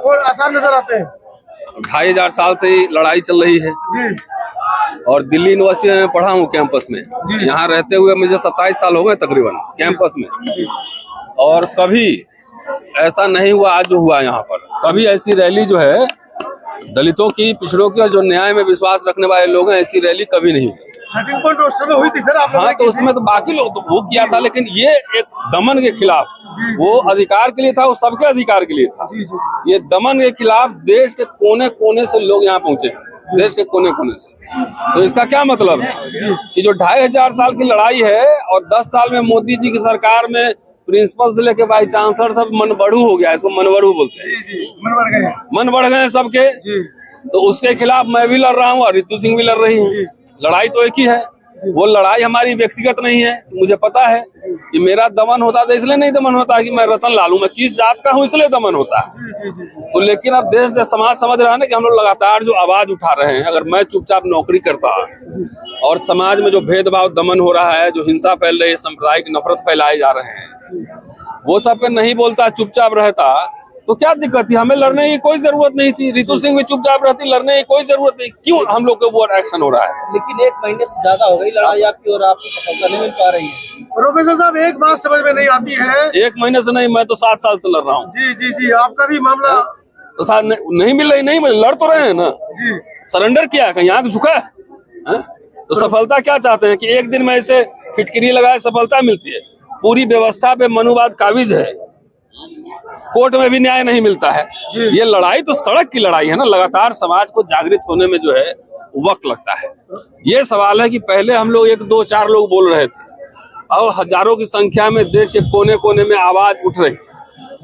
और आसार नजर आते हैं। 2500 साल से ही लड़ाई चल रही है जी। और दिल्ली यूनिवर्सिटी में पढ़ा हूँ कैंपस में। यहाँ रहते हुए मुझे 27 साल हो गए तकरीबन कैंपस में, और कभी ऐसा नहीं हुआ आज जो हुआ यहाँ पर। कभी ऐसी रैली जो है दलितों की, पिछड़ों की और जो न्याय में विश्वास रखने वाले लोग हैं, ऐसी रैली कभी नहीं हुई। 13 पॉइंट रोस्टर में हुई थी सर। हाँ, तो उसमें तो बाकी लोग तो वो किया था, लेकिन ये एक दमन के खिलाफ, वो अधिकार के लिए था, वो सबके अधिकार के लिए था। ये दमन के खिलाफ देश के कोने कोने से लोग यहाँ पहुंचे हैं, देश के कोने कोने से। तो इसका क्या मतलब है कि जो 2500 साल की लड़ाई है और 10 साल में मोदी जी की सरकार में प्रिंसिपल से लेके वाइस चांसलर सब मनबड़ू हो गया, इसको मनबड़ू बोलते हैं। मन बढ़ गए सबके, तो उसके खिलाफ मैं भी लड़ रहा हूँ और रितु सिंह भी लड़ रही है। लड़ाई तो एक ही है, वो लड़ाई हमारी व्यक्तिगत नहीं है। मुझे पता है कि मेरा दमन होता तो इसलिए नहीं दमन होता कि मैं रतन लाल हूं, मैं किस जात का हूं इसलिए दमन होता है। तो लेकिन अब देश जो समाज समझ रहा है ना कि हम लोग लगातार जो आवाज उठा रहे हैं, अगर मैं चुपचाप नौकरी करता और समाज में जो भेदभाव दमन हो रहा है, जो हिंसा फैल रही है, सांप्रदायिक नफरत फैलाए जा रहे हैं, वो सब पे नहीं बोलता, चुपचाप रहता, तो क्या दिक्कत थी? हमें लड़ने की कोई जरूरत नहीं थी। रितु सिंह भी चुपचाप रहती, लड़ने की कोई जरूरत नहीं। क्यों हम लोग के ऊपर एक्शन हो रहा है? लेकिन 1 महीने से ज्यादा हो गई लड़ाई आपकी और आपको सफलता नहीं मिल पा रही है। प्रोफेसर साहब, एक बात समझ में नहीं आती है। 1 महीने से नहीं, मैं तो 7 साल से लड़ रहा हूँ। जी जी जी, आपका भी मामला तो साथ नहीं मिल रही, नहीं मिल, लड़ तो रहे हैं ना जी। सरेंडर किया, कहीं आंख झुका है? तो सफलता क्या चाहते हैं कि एक दिन में ऐसे फिटकरी लगाए सफलता मिलती है? पूरी व्यवस्था पे मनुवाद काबिज है, कोर्ट में भी न्याय नहीं मिलता है। ये लड़ाई तो सड़क की लड़ाई है ना। लगातार समाज को जागृत होने में जो है वक्त लगता है। ये सवाल है कि पहले हम लोग 1, 2, 4 लोग बोल रहे थे, अब हजारों की संख्या में देश के कोने कोने में आवाज उठ रही,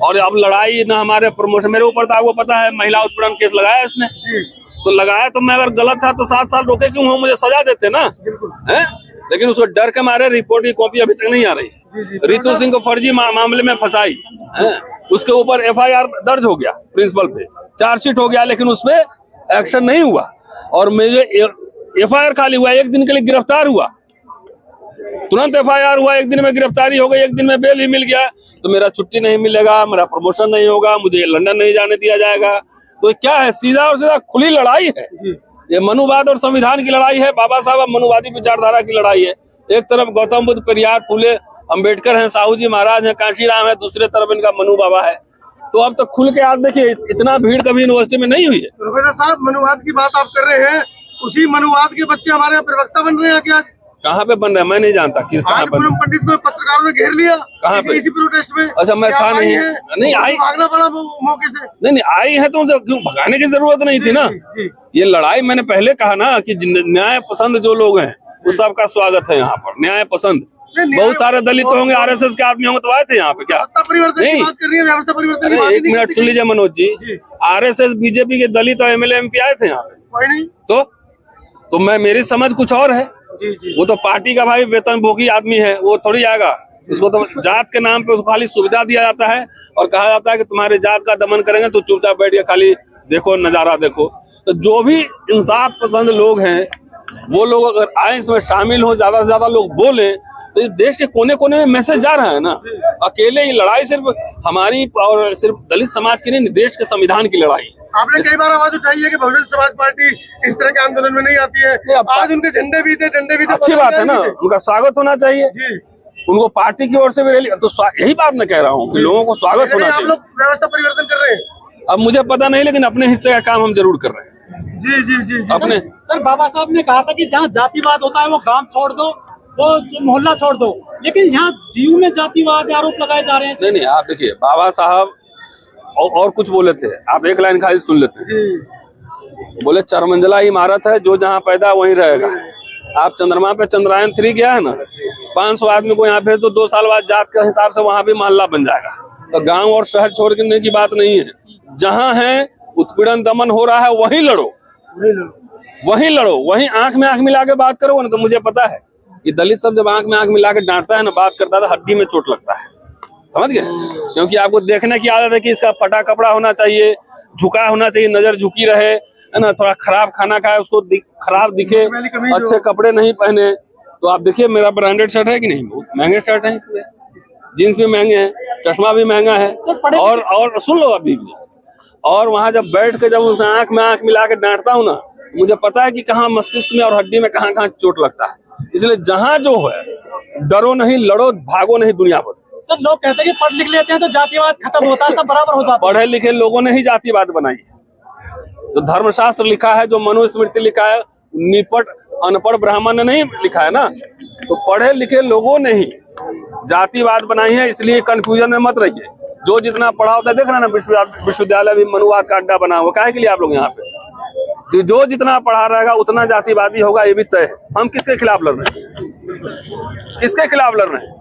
और अब लड़ाई ना हमारे प्रमोशन, मेरे ऊपर तो आपको पता है महिला उत्पीड़न केस लगाया उसने, तो लगाया तो मैं अगर गलत था तो 7 साल रोके क्यों हो, मुझे सजा देते ना है। लेकिन उसको डर के मारे रिपोर्ट की कॉपी अभी तक नहीं आ रही। रितु सिंह को फर्जी मामले में फंसाई, उसके ऊपर FIR दर्ज हो गया, प्रिंसिपल पे चार्जशीट हो गया, लेकिन उस पे एक्शन नहीं हुआ। और मुझे FIR खाली हुआ, 1 दिन के लिए गिरफ्तार हुआ, तुरंत FIR हुआ, 1 दिन में गिरफ्तारी हो गई, 1 दिन में बेल ही मिल गया। तो मेरा छुट्टी नहीं मिलेगा, मेरा प्रमोशन नहीं होगा, मुझे लंदन नहीं जाने दिया जाएगा। तो क्या है? सीधा और सीधा खुली लड़ाई है। ये मनुवाद और संविधान की लड़ाई है, बाबा साहब मनुवादी विचारधारा की लड़ाई है। एक तरफ गौतम बुद्ध, पेरियार, फूले, अंबेडकर हैं, साहू जी महाराज हैं, कांशीराम है, दूसरे तरफ इनका मनु बाबा है। तो अब तो खुल के आज देखिए, इतना भीड़ कभी यूनिवर्सिटी में नहीं हुई है। प्रोफेसर साहब, मनुवाद की बात आप कर रहे हैं, उसी मनुवाद के बच्चे हमारे यहाँ प्रवक्ता बन रहे हैं क्या? कहाँ पे बन रहे हैं मैं नहीं जानता। आज पूनम पंडित को पत्रकारों ने घेर लिया, कहाँ पे? इसी प्रोटेस्ट में। अच्छा, मैं था नहीं आई, भागना पड़ा मौके से। नहीं आई है तो क्यों भगाने की जरूरत नहीं थी ना। ये लड़ाई मैंने पहले कहा ना कि न्याय पसंद जो लोग हैं वो सबका स्वागत है यहाँ पर। न्याय पसंद बहुत सारे दलित होंगे, RSS के आदमी होंगे तो आए थे यहाँ पे क्या? सत्ता परिवर्तन की बात कर रही है, व्यवस्था परिवर्तन। एक मिनट सुन लीजिए मनोज जी, RSS BJP के दलित और MLA MP आए थे यहाँ पे? कोई नहीं। तो मैं, मेरी समझ कुछ और है। वो तो पार्टी का भाई वेतन भोगी आदमी है, वो थोड़ी आएगा। उसको तो जात के नाम पे उसको खाली सुविधा दिया जाता है और कहा जाता है कि तुम्हारे जात का दमन करेंगे तो चुपचाप बैठ के खाली देखो, नजारा देखो। तो जो भी इंसाफ पसंद लोग हैं वो लोग अगर आए, इसमें शामिल हो, ज्यादा से ज्यादा लोग बोले, तो देश के कोने कोने में मैसेज जा रहा है ना। अकेले ये लड़ाई सिर्फ हमारी और सिर्फ दलित समाज की नहीं, देश के संविधान की लड़ाई है। आपने कई बार आवाज उठाई है कि बहुजन समाज पार्टी इस तरह के आंदोलन में नहीं आती है। आज उनके झंडे भी थे, डंडे भी थे। अच्छी बात है ना, उनका स्वागत होना चाहिए। उनको पार्टी की ओर से भी रैली, तो यही बात मैं कह रहा हूँ कि लोगों को स्वागत होना चाहिए। आप लोग व्यवस्था परिवर्तन कर रहे हैं? अब मुझे पता नहीं, लेकिन अपने हिस्से का काम हम जरूर कर रहे हैं। जी जी जी, जी। अपने सर बाबा साहब ने कहा था कि जहाँ जातिवाद होता है वो गांव छोड़ दो, वो मोहल्ला छोड़ दो, लेकिन यहाँ जीव में जातिवाद आरोप लगाए जा रहे हैं। नहीं, आप देखिए, बाबा साहब और कुछ बोले थे, आप एक लाइन खाली सुन लेते हैं। बोले 4 मंजिला इमारत है, जो जहाँ पैदा वहीं रहेगा। आप चंद्रमा पे चंद्रयान 3 गया है ना, 500 आदमी को यहाँ भेज दो, 2 साल बाद जात के हिसाब से वहां भी मोहल्ला बन जाएगा। तो गांव और शहर छोड़ने की बात नहीं है। जहां है उत्पीड़न दमन हो रहा है वहीं लड़ो, वहीं लड़ो, वहीं आंख में आंख मिला के बात करो ना। तो मुझे पता है कि दलित सब जब आंख में आंख मिला के डांटता है ना, बात करता है, तो हड्डी में चोट लगता है, समझ गए? क्योंकि आपको देखने की आदत है कि इसका फटा कपड़ा होना चाहिए, झुका होना चाहिए, नजर झुकी रहे, है ना, थोड़ा खराब खाना खाए, उसको खराब दिखे, अच्छे कपड़े नहीं पहने। तो आप देखिए मेरा ब्रांडेड शर्ट है कि नहीं, बहुत महंगे शर्ट है, जीन्स भी महंगे हैं, चश्मा भी महंगा है, और सुन लो अभी भी और वहां जब बैठ के जब उनसे आंख में आंख मिला के डांटता हूँ ना, मुझे पता है कि कहाँ मस्तिष्क में और हड्डी में कहाँ कहाँ चोट लगता है। इसलिए जहां जो है, डरो नहीं, लड़ो, भागो नहीं दुनिया पर। सर लोग कहते हैं कि पढ़ लिख लेते हैं तो जातिवाद खत्म होता है, सब बराबर हो जाता है। पढ़े लिखे लोगों ने ही जातिवाद बनाई है। जो धर्मशास्त्र लिखा है, जो मनुस्मृति लिखा है, निपट अनपढ़ ब्राह्मण ने नहीं लिखा है ना। तो पढ़े लिखे लोगों ने ही जातिवाद बनाई है। इसलिए कंफ्यूजन में मत रहिए। जो जितना पढ़ा होता है, देख रहे हैं ना, विश्वविद्यालय भी मनुवाद का अड्डा बना हुआ। काहे के लिए आप लोग यहाँ पे? जो जितना पढ़ा रहेगा उतना जातिवादी होगा, ये भी तय है। हम किसके खिलाफ लड़ रहे हैं? किसके खिलाफ लड़ रहे हैं?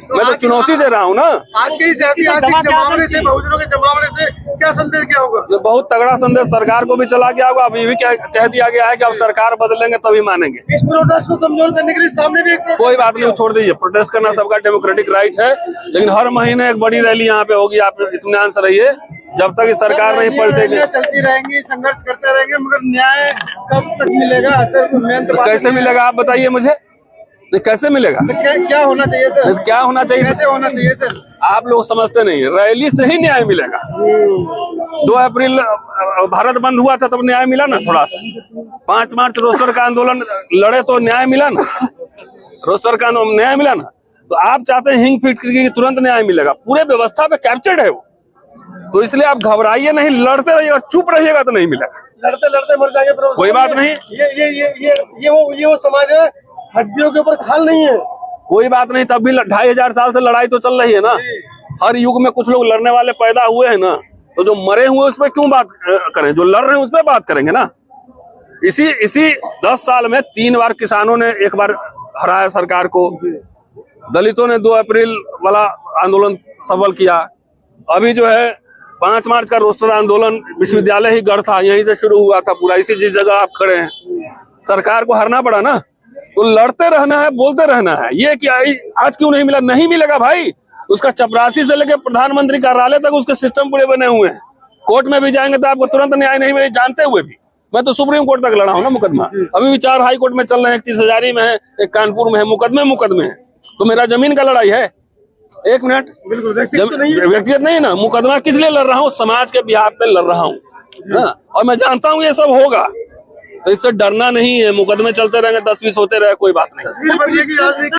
मैं तो चुनौती दे रहा हूँ ना। आज के इस ऐतिहासिक जमावड़े से, बहुजनों के जमावड़े से क्या संदेश क्या होगा? ये बहुत तगड़ा संदेश सरकार को भी चला गया होगा। अभी भी कह दिया गया है कि अब सरकार बदलेंगे तभी मानेंगे। इस प्रोटेस्ट को कमजोर करने के लिए सामने भी एक कोई बात नहीं, छोड़ दीजिए। प्रोटेस्ट करना सबका डेमोक्रेटिक राइट है, लेकिन हर महीने एक बड़ी रैली यहाँ पे होगी। आप इत्मीनान से रहिए, जब तक इस सरकार नहीं पलटेगी। चलती रहेंगी, संघर्ष करते रहेंगे, मगर न्याय कब तक मिलेगा? तो कैसे मिलेगा आप बताइए मुझे? कैसे मिलेगा? क्या होना चाहिए सर? क्या होना चाहिए? कैसे होना चाहिए सर? आप लोग समझते नहीं, रैली से ही न्याय मिलेगा। 2 अप्रैल भारत बंद हुआ था, तब न्याय मिला ना थोड़ा सा। 5 मार्च रोस्टर का आंदोलन लड़े तो न्याय मिला ना, रोस्टर का न्याय मिला ना। तो आप चाहते हैं हिंग फिटकरी की तुरंत न्याय मिलेगा? पूरे व्यवस्था पे कैप्चर्ड है वो। तो इसलिए आप घबराइए नहीं, लड़ते रहिएगा। चुप रहिएगा तो नहीं मिलेगा। लड़ते लड़ते मर जाएंगे। कोई बात नहीं। ये वो समाज है, हड्डियों के ऊपर खाल नहीं है। कोई बात नहीं, तब भी 2500 साल से लड़ाई तो चल रही है ना। हर युग में कुछ लोग लड़ने वाले पैदा हुए हैं ना। तो जो मरे हुए उस पर क्यों बात करें? जो लड़ रहे हैं उस पर बात करेंगे ना। इसी 10 साल में 3 बार किसानों ने एक बार हराया सरकार को। दलितों ने 2 अप्रैल वाला आंदोलन सफल किया। अभी जो है 5 मार्च का रोस्टर आंदोलन विश्वविद्यालय ही गढ़ था, यहीं से शुरू हुआ था पूरा। इसी जिस जगह आप खड़े हैं, सरकार को हरना पड़ा ना। तो लड़ते रहना है, बोलते रहना है। ये क्या आज क्यों नहीं मिला? नहीं मिलेगा भाई। उसका चपरासी से लेकर प्रधानमंत्री कार्यालय तक उसके सिस्टम पूरे बने हुए हैं। कोर्ट में भी जाएंगे तो आपको तुरंत न्याय नहीं मिले, जानते हुए भी। मैं तो सुप्रीम कोर्ट तक लड़ा हूँ ना मुकदमा। अभी भी 4 हाई कोर्ट में चल रहे हैं। 31 हजारी में है, एक कानपुर में है। मुकदमे है। तो मेरा जमीन का लड़ाई है। एक मिनट, बिल्कुल व्यक्तिगत नहीं ना। मुकदमा किस लिए लड़ रहा हूँ? समाज के बिहाफ पे लड़ रहा हूँ। और मैं जानता हूँ ये सब होगा, तो इससे डरना नहीं है। मुकदमे चलते रहेंगे, 10-20 होते रहे, कोई बात नहीं।